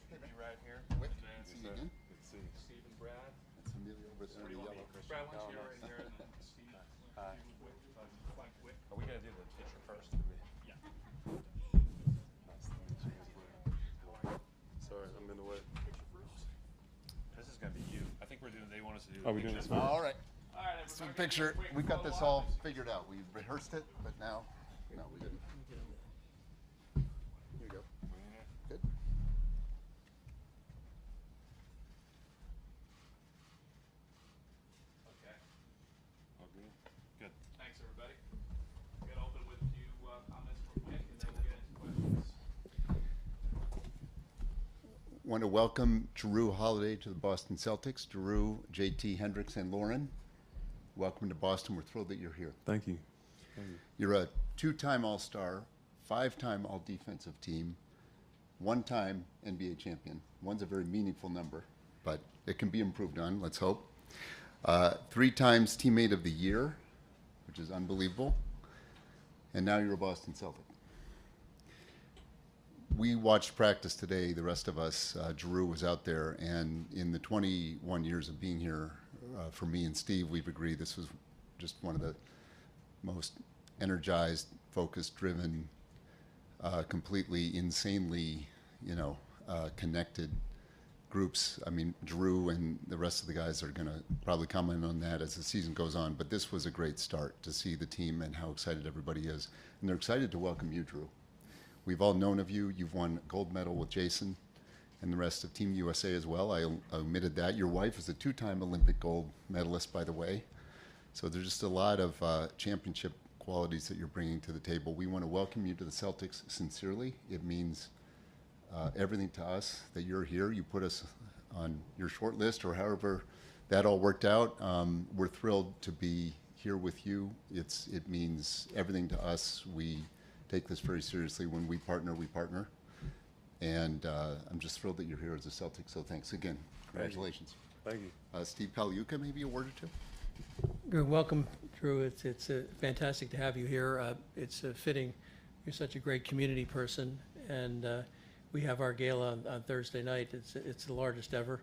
Be right here. Wick, And then see you again. Good to see you. Steve and Brad. That's Amelia over there in the yellow. Brad, why don't you get right here and then Steve, Wick, flank Wick. Are we going to do the picture first? Or Yeah. Nice to meet you as well. Sorry, I'm in the way. This is going to be you. I think they want us to do Are we doing this? All right. All right, Let's do a everybody. picture. Quick We've got this photo all op. figured out. We rehearsed it, but now, no, we didn't. Here you go. Good. Okay. All good? Good. Thanks, everybody. We're going to open with a few comments from Wick, and then we'll get into questions. Want to welcome Jrue Holiday to the Boston Celtics. Jrue, JT, Hendricks, and Lauren. Welcome to Boston. We're thrilled that you're here. Thank you. You're a two-time All-Star, five-time All-Defensive Team, one-time NBA champion. One's a very meaningful number, but it can be improved on, let's hope. Three times Teammate of the Year, which is unbelievable. And now you're a Boston Celtic. We watched practice today, the rest of us. Jrue was out there, and in the 21 years of being here, for me and Steve, we've agreed this was just one of the most energized, focused, driven, completely insanely, connected groups. I mean, Jrue and the rest of the guys are going to probably comment on that as the season goes on, but this was a great start to see the team and how excited everybody is. And they're excited to welcome you, Jrue. We've all known of you. You've won a gold medal with Jason and the rest of Team USA as well. I omitted that. Your wife is a two-time Olympic gold medalist, by the way. So there's just a lot of championship qualities that you're bringing to the table. We want to welcome you to the Celtics sincerely. It means everything to us that you're here. You put us on your short list or however that all worked out. We're thrilled to be here with you. It means everything to us. We take this very seriously. When we partner, we partner. And I'm just thrilled that you're here as a Celtic, so thanks again. Congratulations. Thank you. Steve Pagliuca, maybe a word or two? Good. Welcome, Jrue. It's fantastic to have you here. It's fitting. You're such a great community person, and we have our gala on Thursday night. It's the largest ever,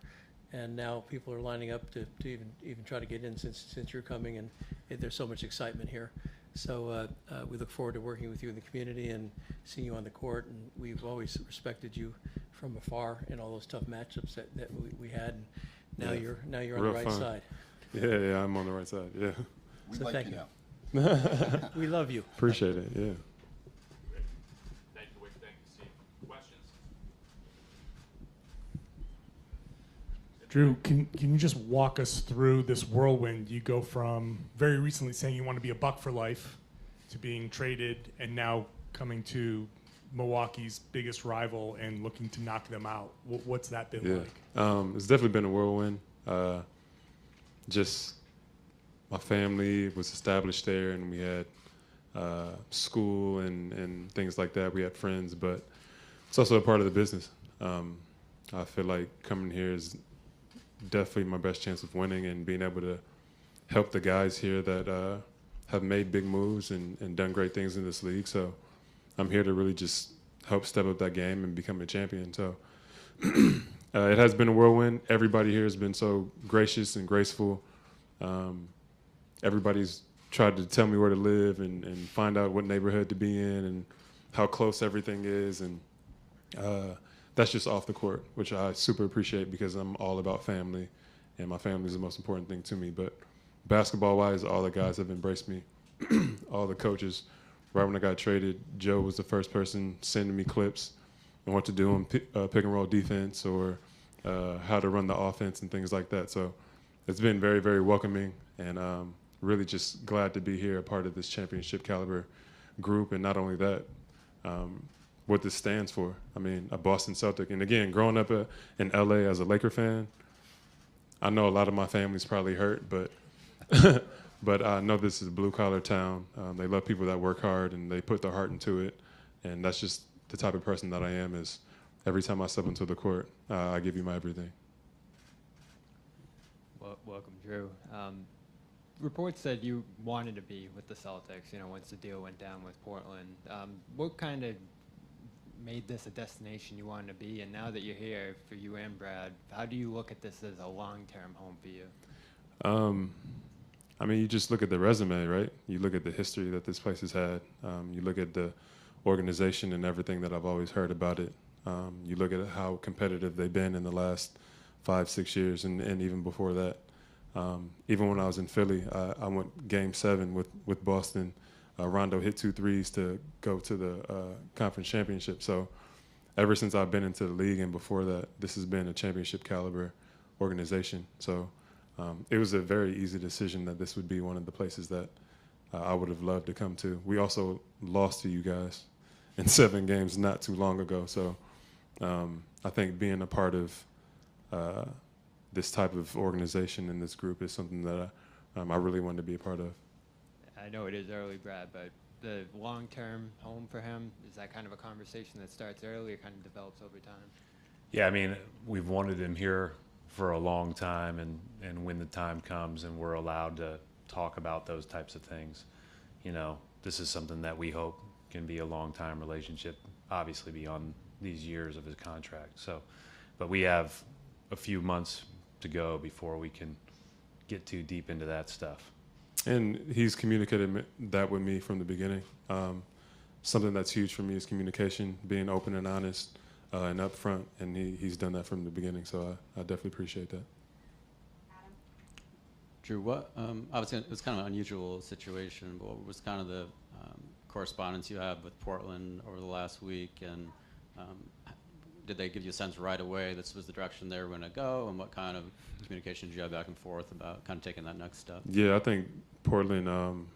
and now people are lining up to even try to get in since you're coming, and there's so much excitement here. So we look forward to working with you in the community and seeing you on the court. And we've always respected you from afar in all those tough matchups that we had. And now you're on the right side. Yeah, I'm on the right side. Yeah. We So like thank you you. now. We love you. Appreciate it. Yeah. Thank you, Wick. Thank you, Steve. Questions? Jrue, can you just walk us through this whirlwind? You go from very recently saying you want to be a Buck for life to being traded and now coming to Milwaukee's biggest rival and looking to knock them out. What's that been like? It's definitely been a whirlwind. Just my family was established there, and we had school and things like that. We had friends, but it's also a part of the business. I feel like coming here is definitely my best chance of winning and being able to help the guys here that have made big moves and done great things in this league. So I'm here to really just help step up that game and become a champion. So it has been a whirlwind. Everybody here has been so gracious and graceful. Everybody's tried to tell me where to live and find out what neighborhood to be in and how close everything is. And that's just off the court, which I super appreciate because I'm all about family, and my family is the most important thing to me. But basketball-wise, all the guys have embraced me, all the coaches. Right when I got traded, Joe was the first person sending me clips on what to do on pick and roll defense or how to run the offense and things like that. So it's been very, very welcoming, and really just glad to be here, a part of this championship caliber group. And not only that, what this stands for. I mean, a Boston Celtic. And again, growing up in LA as a Laker fan, I know a lot of my family's probably hurt, but but I know this is a blue-collar town. They love people that work hard, and they put their heart into it. And that's just the type of person that I am, is every time I step into the court, I give you my everything. Well, welcome, Jrue. Reports said you wanted to be with the Celtics, once the deal went down with Portland. What kind of made this a destination you wanted to be, and now that you're here, for you and Brad, how do you look at this as a long-term home for you? I mean, you just look at the resume, right? You look at the history that this place has had. You look at the organization and everything that I've always heard about it. You look at how competitive they've been in the last 5-6 years, and even before that. Even when I was in Philly, I went Game 7 with Boston. Rondo hit 2 threes to go to the conference championship. So ever since I've been into the league and before that, this has been a championship caliber organization. So it was a very easy decision that this would be one of the places that I would have loved to come to. We also lost to you guys in 7 games not too long ago. So I think being a part of this type of organization and this group is something that I really wanted to be a part of. I know it is early, Brad, but the long-term home for him, is that kind of a conversation that starts early or kind of develops over time? Yeah, I mean, we've wanted him here for a long time, and when the time comes and we're allowed to talk about those types of things, you know, this is something that we hope can be a long-time relationship, obviously beyond these years of his contract. So, but we have a few months to go before we can get too deep into that stuff. And he's communicated that with me from the beginning. Something that's huge for me is communication, being open and honest and upfront, and he's done that from the beginning, so I definitely appreciate that. Jrue, what obviously it was kind of an unusual situation, but what was kind of the correspondence you had with Portland over the last week, and did they give you a sense right away this was the direction they were going to go, and what kind of communication did you have back and forth about kind of taking that next step? Yeah, I think Portland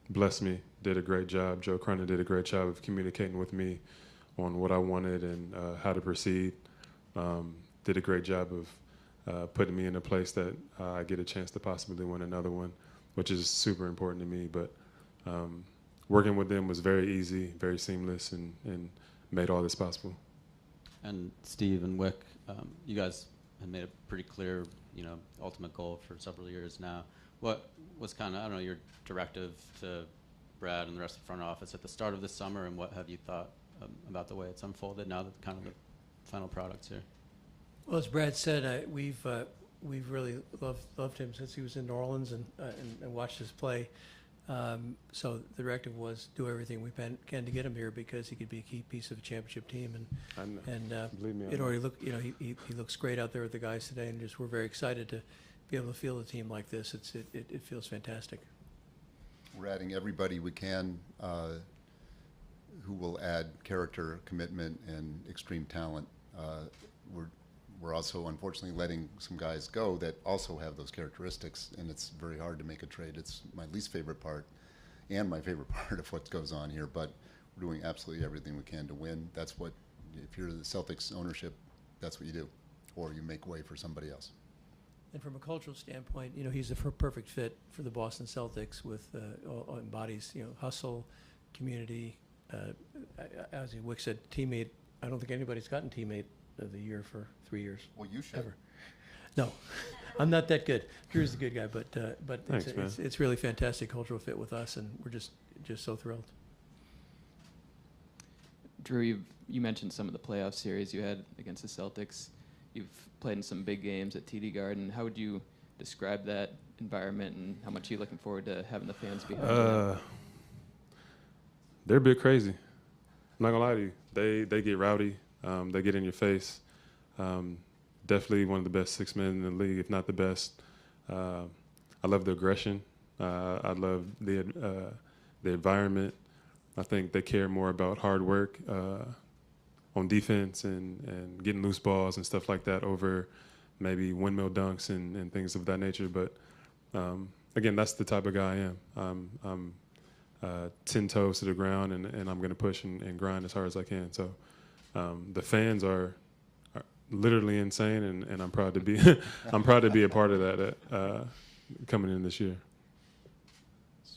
blessed me, did a great job. Joe Cronin did a great job of communicating with me on what I wanted and how to proceed. Did a great job of putting me in a place that I get a chance to possibly win another one, which is super important to me. But working with them was very easy, very seamless, and made all this possible. And Steve and Wick, you guys have made a pretty clear, ultimate goal for several years now. What was kind of, I don't know, your directive to Brad and the rest of the front office at the start of this summer, and what have you thought about the way it's unfolded now that kind of the final product's here? Well, as Brad said, we've really loved him since he was in New Orleans and watched his play. So the directive was do everything we can to get him here because he could be a key piece of a championship team. And Believe me, it already look, he looks great out there with the guys today, and we're very excited to be able to field a team like this. It feels fantastic. We're adding everybody we can who will add character, commitment, and extreme talent. We're also unfortunately letting some guys go that also have those characteristics, and it's very hard to make a trade. It's my least favorite part and my favorite part of what goes on here, but we're doing absolutely everything we can to win. That's what, if you're the Celtics ownership, that's what you do, or you make way for somebody else. And from a cultural standpoint, he's the perfect fit for the Boston Celtics with all embodies, hustle, community. As Wick said, teammate. I don't think anybody's gotten teammate of the year for 3 years. Well, you should. Ever. No, I'm not that good. Drew's a good guy, but Thanks, it's really fantastic cultural fit with us, and we're just so thrilled. Jrue, you mentioned some of the playoff series you had against the Celtics. You've played in some big games at TD Garden. How would you describe that environment, and how much are you looking forward to having the fans behind you? They're a bit crazy. I'm not gonna lie to you. They get rowdy. They get in your face. Definitely one of the best 6 men in the league, if not the best. I love the aggression. I love the environment. I think they care more about hard work on defense and getting loose balls and stuff like that over maybe windmill dunks and things of that nature. But again, that's the type of guy I am. I'm 10 toes to the ground, and I'm going to push and grind as hard as I can. So the fans are literally insane, and I'm proud to be I'm proud to be a part of that coming in this year.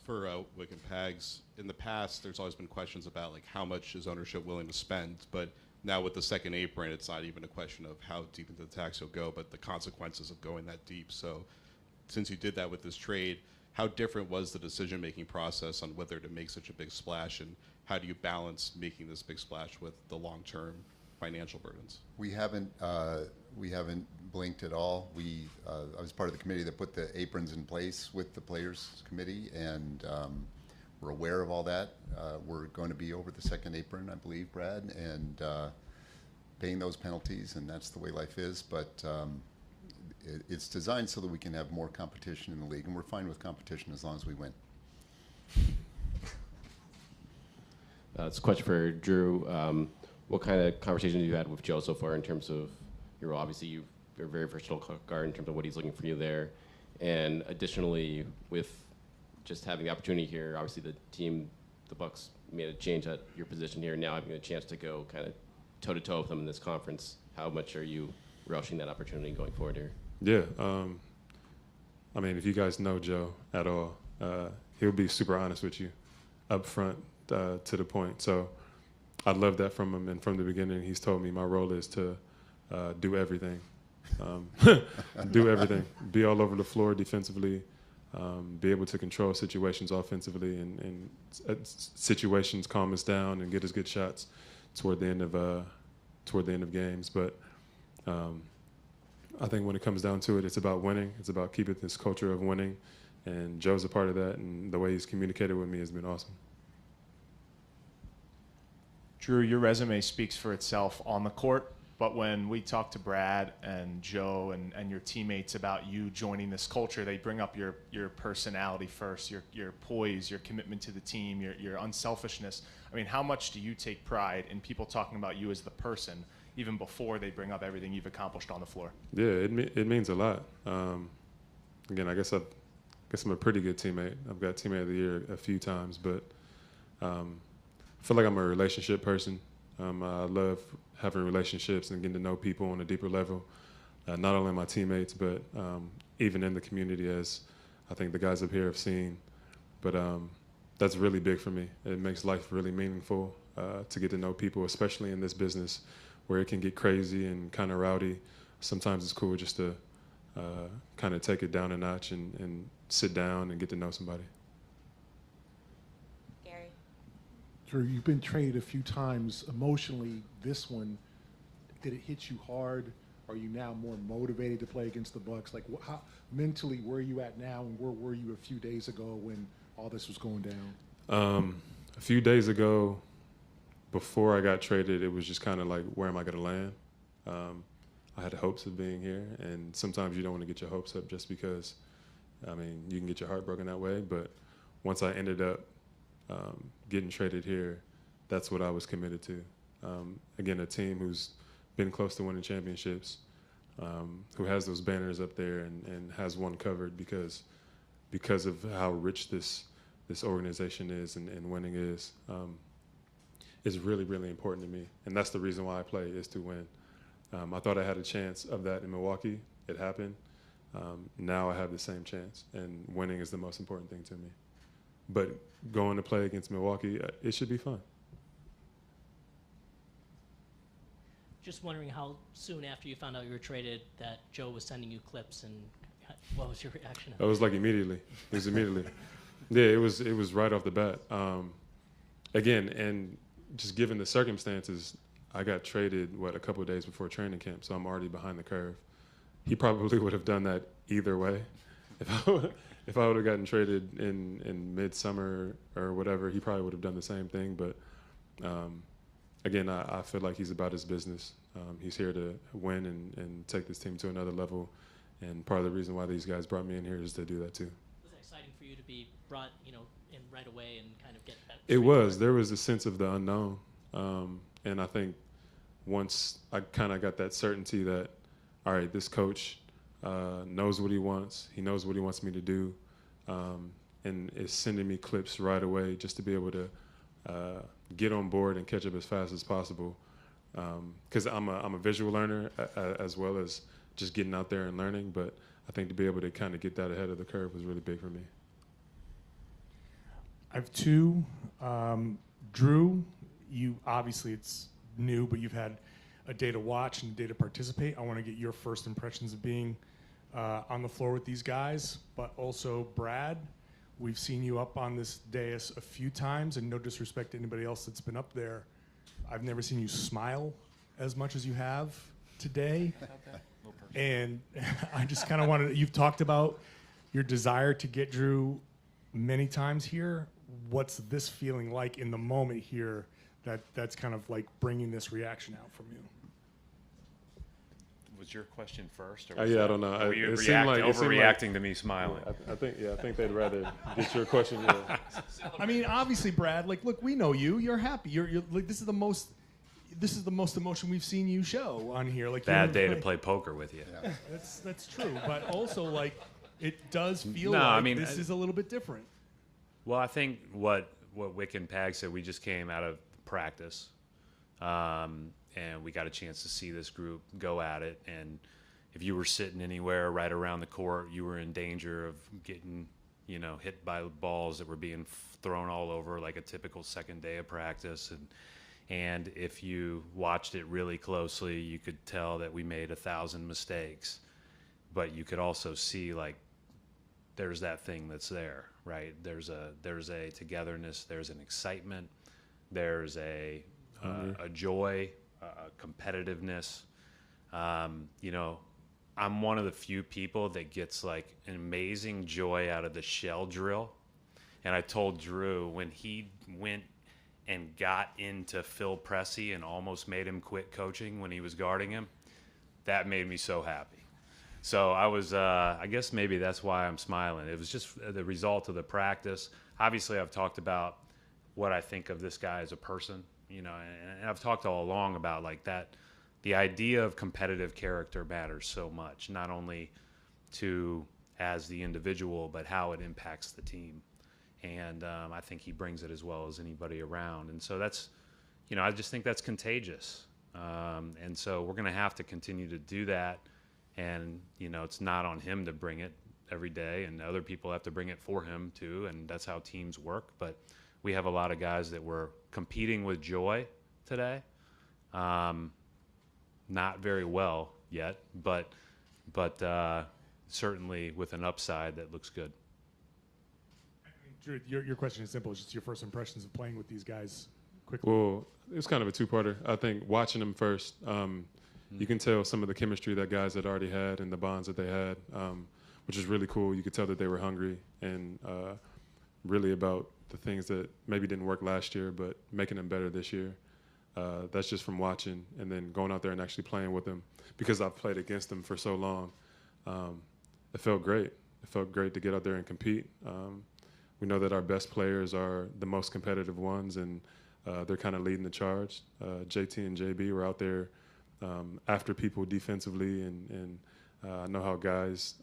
For Wick and Pags, in the past, there's always been questions about how much is ownership willing to spend, but now with the second apron, it's not even a question of how deep into the tax you'll go, but the consequences of going that deep. So since you did that with this trade, how different was the decision-making process on whether to make such a big splash, and how do you balance making this big splash with the long-term financial burdens? We haven't blinked at all. I was part of the committee that put the aprons in place with the players committee, and we're aware of all that. We're going to be over the second apron, I believe, Brad, and paying those penalties, and that's the way life is. But it's designed so that we can have more competition in the league, and we're fine with competition as long as we win. It's a question for Jrue. What kind of conversations have you had with Joe so far in terms of your role? Obviously, you're a very versatile guard in terms of what he's looking for you there. And additionally, with just having the opportunity here, obviously the Bucks made a change at your position here. Now having a chance to go kind of toe-to-toe with them in this conference, how much are you relishing that opportunity going forward here? Yeah. I mean, if you guys know Joe at all, he'll be super honest with you up front to the point. So I love that from him. And from the beginning, he's told me my role is to do everything. Do everything. Be all over the floor defensively. Be able to control situations offensively and situations calm us down and get us good shots toward the end of games. But I think when it comes down to it, it's about winning. It's about keeping this culture of winning. And Joe's a part of that, and the way he's communicated with me has been awesome. Jrue, your resume speaks for itself on the court, but when we talk to Brad and Joe and your teammates about you joining this culture, they bring up your personality first, your poise, your commitment to the team, your unselfishness. I mean, how much do you take pride in people talking about you as the person, even before they bring up everything you've accomplished on the floor? Yeah, it means a lot. Again, I guess I'm a pretty good teammate. I've got teammate of the year a few times, but I feel like I'm a relationship person. I love having relationships and getting to know people on a deeper level, not only my teammates, but even in the community, as I think the guys up here have seen. But that's really big for me. It makes life really meaningful to get to know people, especially in this business where it can get crazy and kind of rowdy. Sometimes it's cool just to kind of take it down a notch and sit down and get to know somebody. Jrue, you've been traded a few times. Emotionally, this one, did it hit you hard? Are you now more motivated to play against the Bucks? Like, how mentally, where are you at now, and where were you a few days ago when all this was going down? A few days ago, before I got traded, it was just kind of like, where am I going to land? I had hopes of being here, and sometimes you don't want to get your hopes up just because, I mean, you can get your heart broken that way. But once I ended up getting traded here, that's what I was committed to. Again, a team who's been close to winning championships, who has those banners up there and has one covered because of how rich this organization is and winning is really, really important to me. And that's the reason why I play, is to win. I thought I had a chance of that in Milwaukee. It happened. Now I have the same chance, and winning is the most important thing to me. But going to play against Milwaukee, it should be fun. Just wondering how soon after you found out you were traded that Joe was sending you clips, and what was your reaction? It was like immediately. It was immediately. Yeah, it was right off the bat. Again, and just given the circumstances, I got traded, a couple of days before training camp, so I'm already behind the curve. He probably would have done that either way. If I would have gotten traded in midsummer or whatever, he probably would have done the same thing. But again, I feel like he's about his business. He's here to win and take this team to another level. And part of the reason why these guys brought me in here is to do that too. Was it exciting for you to be brought, in right away and kind of get that? It was. There was a sense of the unknown. And I think once I kind of got that certainty that, all right, this coach knows what he wants. He knows what he wants me to do, and is sending me clips right away just to be able to get on board and catch up as fast as possible. Because I'm a visual learner as well as just getting out there and learning. But I think to be able to kind of get that ahead of the curve was really big for me. I have two. Jrue, you obviously it's new, but you've had a day to watch and a day to participate. I want to get your first impressions of being on the floor with these guys, but also Brad, We've seen you up on this dais a few times, and no disrespect to anybody else that's been up there, I've never seen you smile as much as you have today. And I just kind of wanted, you've talked about your desire to get Jrue many times here. What's this feeling like in the moment here that's kind of like bringing this reaction out from you? Was your question first? I don't know. Were you It seemed like- overreacting to me smiling? I think they'd rather get your question. Yeah. I mean, obviously, Brad. Like, look, we know you. You're happy. You're like, this is the most emotion we've seen you show on here. Like, Bad day to play poker with you. Yeah. That's true. But also, like, it does feel No, like I mean, this is a little bit different. Well, I think what Wick and Pag said, we just came out of practice, and we got a chance to see this group go at it. And if you were sitting anywhere right around the court, you were in danger of getting, hit by balls that were being thrown all over, like a typical second day of practice. And if you watched it really closely, you could tell that we made 1,000 mistakes, but you could also see, like, there's that thing that's there, right? There's a togetherness, there's an excitement, there's a joy, a competitiveness. I'm one of the few people that gets like an amazing joy out of the shell drill. And I told Jrue when he went and got into Phil Pressey and almost made him quit coaching when he was guarding him, that made me so happy. So I was, I guess maybe that's why I'm smiling. It was just the result of the practice. Obviously, I've talked about what I think of this guy as a person, and I've talked all along about like that. The idea of competitive character matters so much, not only to as the individual, but how it impacts the team. And I think he brings it as well as anybody around. And so that's, I just think that's contagious. And so we're going to have to continue to do that. And, it's not on him to bring it every day, and other people have to bring it for him too. And that's how teams work. But we have a lot of guys that were competing with joy today. Not very well yet, but certainly with an upside that looks good. Jrue, your question is simple. It's just your first impressions of playing with these guys quickly. Well, it's kind of a two-parter. I think watching them first, you can tell some of the chemistry that guys had already had and the bonds that they had, which is really cool. You could tell that they were hungry and really about the things that maybe didn't work last year, but making them better this year. That's just from watching and then going out there and actually playing with them because I've played against them for so long. It felt great. It felt great to get out there and compete. We know that our best players are the most competitive ones, and they're kind of leading the charge. JT and JB were out there after people defensively, and I know how guys,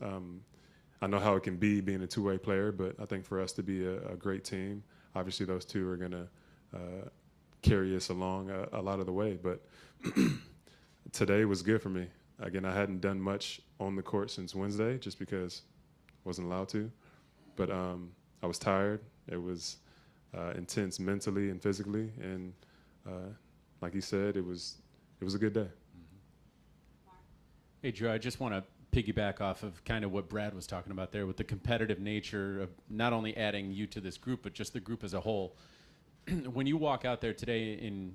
I know how it can be being a two-way player, but I think for us to be a great team, obviously those two are going to carry us along a lot of the way. But today was good for me. Again, I hadn't done much on the court since Wednesday just because I wasn't allowed to. But I was tired. It was intense mentally and physically. And like he said, it was a good day. Hey, Jrue, I just want to piggyback off of kind of what Brad was talking about there with the competitive nature of not only adding you to this group, but just the group as a whole. When you walk out there today,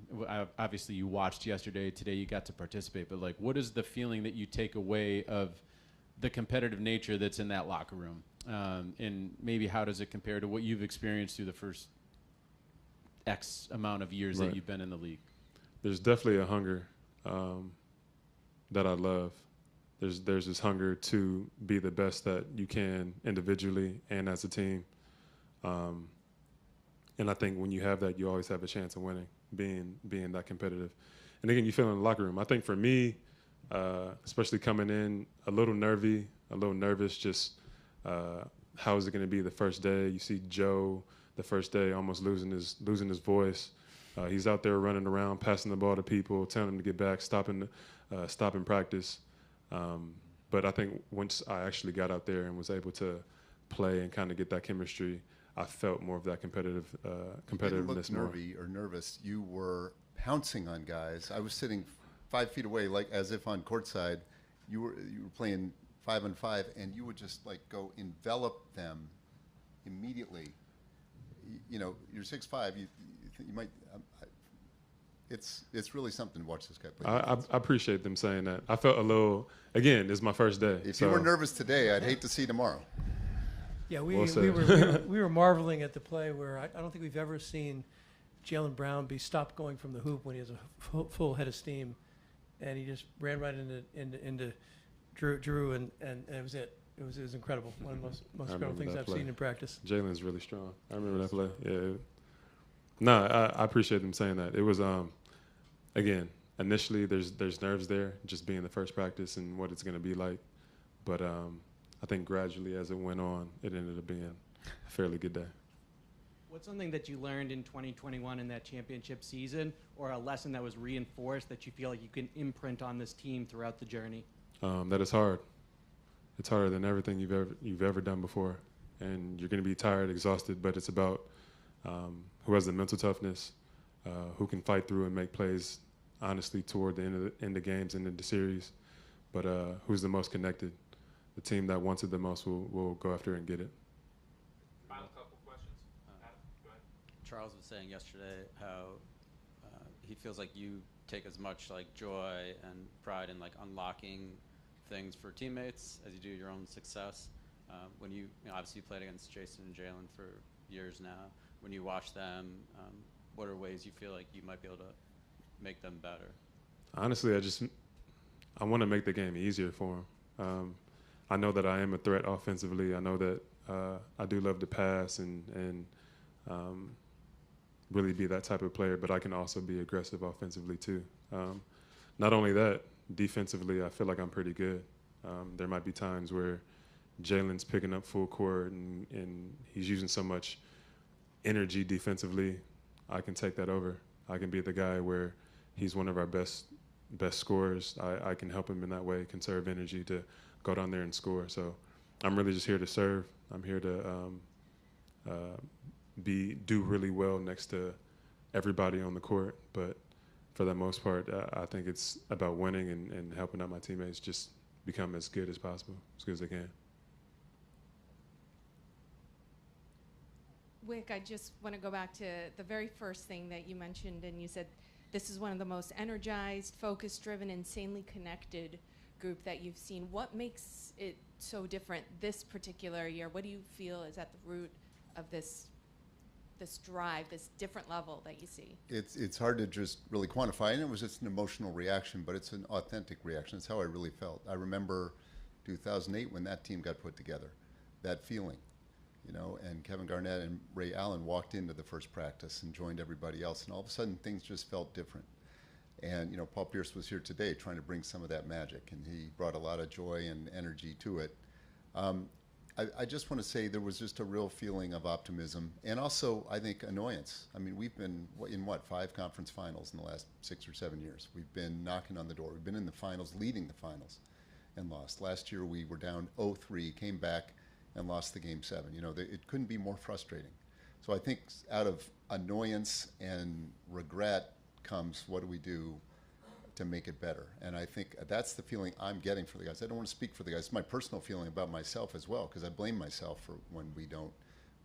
obviously you watched yesterday, today you got to participate, but like, what is the feeling that you take away of the competitive nature that's in that locker room? And maybe how does it compare to what you've experienced through the first X amount of years that you've been in the league? There's definitely a hunger that I love. There's this hunger to be the best that you can individually and as a team. And I think when you have that, you always have a chance of winning, being that competitive. And again, you feel in the locker room. I think for me, especially coming in a little nervous, just how is it going to be the first day? You see Joe the first day almost losing his voice. He's out there running around, passing the ball to people, telling them to get back, stopping practice. But I think once I actually got out there and was able to play and kind of get that chemistry, I felt more of that competitiveness. You didn't look nervy or nervous. You were pouncing on guys. I was sitting 5 feet away, like as if on courtside. You were playing 5-on-5, and you would just like go envelop them immediately, you know, you're 6'5", you might. It's really something to watch this guy play. I appreciate them saying that. I felt a little. Again, it's my first day. If you were nervous today, I'd hate to see tomorrow. Yeah, Well we were marveling at the play where I don't think we've ever seen Jaylen Brown be stopped going from the hoop when he has a full head of steam, and he just ran right into Jrue, and it was it. It was incredible. One of the most incredible things I've seen in practice. Jalen's really strong. I remember that play. Yeah. No, I appreciate them saying that. It was again, initially there's nerves there, just being the first practice and what it's going to be like. But I think gradually as it went on, it ended up being a fairly good day. What's something that you learned in 2021 in that championship season, or a lesson that was reinforced that you feel like you can imprint on this team throughout the journey? That it's hard. It's harder than everything you've ever done before, and you're going to be tired, exhausted. But it's about who has the mental toughness, who can fight through and make plays honestly toward the end of games and the series, but who's the most connected. The team that wants it the most will go after it and get it. Final couple questions. Adam, go ahead. Charles was saying yesterday how he feels like you take as much like joy and pride in like unlocking things for teammates as you do your own success. When you obviously you played against Jason and Jaylen for years now. When you watch them, what are ways you feel like you might be able to make them better? Honestly, I want to make the game easier for them. I know that I am a threat offensively. I know that I do love to pass and really be that type of player, but I can also be aggressive offensively too. Not only that, defensively, I feel like I'm pretty good. There might be times where Jalen's picking up full court and he's using so much energy defensively. I can take that over. I can be the guy where he's one of our best scorers. I can help him in that way, conserve energy to go down there and score. So I'm really just here to serve. I'm here to do really well next to everybody on the court. But for the most part, I think it's about winning and helping out my teammates just become as good as possible, as good as they can. Wick, I just want to go back to the very first thing that you mentioned, and you said this is one of the most energized, focus-driven, insanely connected group that you've seen. What makes it so different this particular year? What do you feel is at the root of this drive, this different level that you see? It's hard to just really quantify, and it was just an emotional reaction, but it's an authentic reaction. It's how I really felt. I remember 2008 when that team got put together, that feeling. You know, and Kevin Garnett and Ray Allen walked into the first practice and joined everybody else, and all of a sudden things just felt different. And, you know, Paul Pierce was here today trying to bring some of that magic, and he brought a lot of joy and energy to it. I just want to say there was just a real feeling of optimism, and also, I think, annoyance. I mean, we've been in, 5 conference finals in the last 6 or 7 years. We've been knocking on the door. We've been in the finals, leading the finals, and lost. Last year we were down 0-3, came back, and lost the game 7. You know, it couldn't be more frustrating. So I think out of annoyance and regret comes what do we do to make it better? And I think that's the feeling I'm getting for the guys. I don't want to speak for the guys. It's my personal feeling about myself as well, because I blame myself for when we don't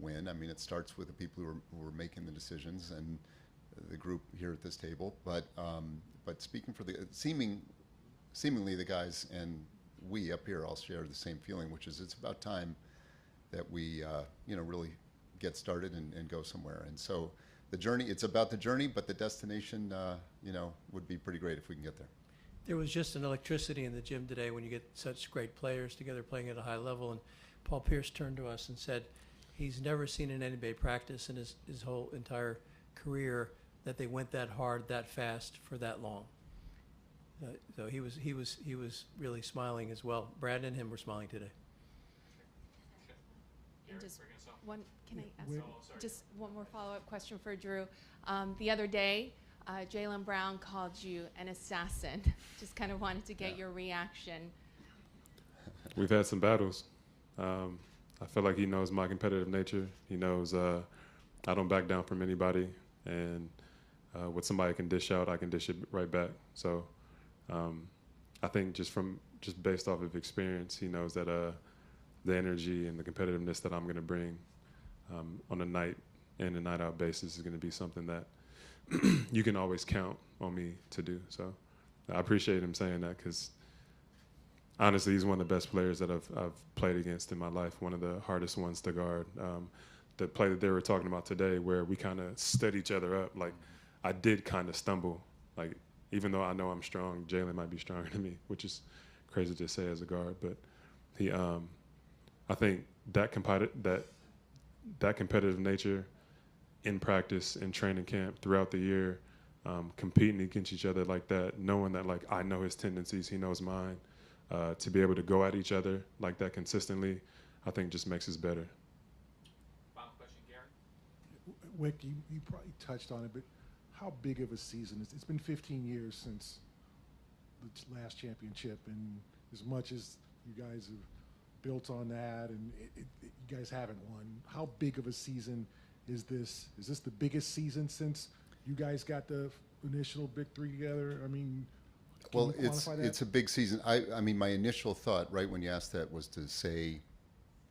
win. I mean, it starts with the people who are making the decisions and the group here at this table. But speaking for the seemingly the guys and we up here all share the same feeling, which is it's about time that we, really get started and go somewhere. And so the journey, it's about the journey, but the destination, would be pretty great if we can get there. There was just an electricity in the gym today when you get such great players together playing at a high level. And Paul Pierce turned to us and said he's never seen an NBA practice in his whole entire career that they went that hard, that fast, for that long. So he was really smiling as well. Brad and him were smiling today. And just one, can I ask just one more follow-up question for Jrue? The other day, Jaylen Brown called you an assassin. Just kind of wanted to get your reaction. We've had some battles. I feel like he knows my competitive nature. He knows I don't back down from anybody, and what somebody can dish out, I can dish it right back. So I think just based off of experience, he knows that the energy and the competitiveness that I'm going to bring on a night in and night out basis is going to be something that you can always count on me to do. So I appreciate him saying that, because honestly, he's one of the best players that I've played against in my life, one of the hardest ones to guard. The play that they were talking about today, where we kind of stood each other up, like I did kind of stumble. Like, even though I know I'm strong, Jalen might be stronger than me, which is crazy to say as a guard. But he, I think that competitive nature in practice, in training camp, throughout the year, competing against each other like that, knowing that, like, I know his tendencies, he knows mine, to be able to go at each other like that consistently, I think just makes us better. Final question, Gary. Wick, you probably touched on it, but how big of a season is it? It's been 15 years since the last championship, and as much as you guys have built on that, and you guys haven't won, how big of a season is this? Is this the biggest season since you guys got the initial big three together? I mean, well, it's a big season. I mean, my initial thought right when you asked that was to say,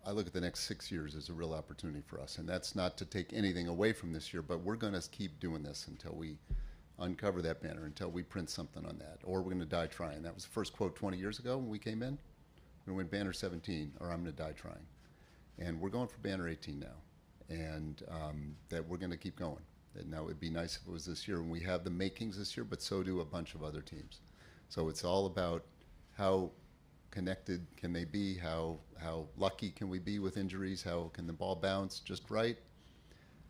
I look at the next 6 years as a real opportunity for us, and that's not to take anything away from this year, but we're going to keep doing this until we uncover that banner, until we print something on that, or we're going to die trying. That was the first quote 20 years ago when we came in. We're going to win banner 17, or I'm going to die trying. And we're going for banner 18 now, and that we're going to keep going. And now it'd be nice if it was this year, and we have the makings this year, but so do a bunch of other teams. So it's all about how connected can they be, how lucky can we be with injuries, how can the ball bounce just right.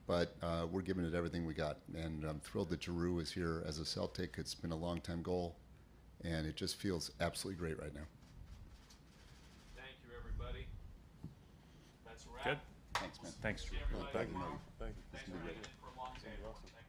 But we're giving it everything we got, and I'm thrilled that Jrue is here as a Celtic. It's been a long-time goal, and it just feels absolutely great right now. Thank you, everybody. That's a wrap. Good. Thanks, man. Thanks, Jrue. See everybody Thank you. tomorrow. Thank you. Thanks for hanging in for a long day. Thanks.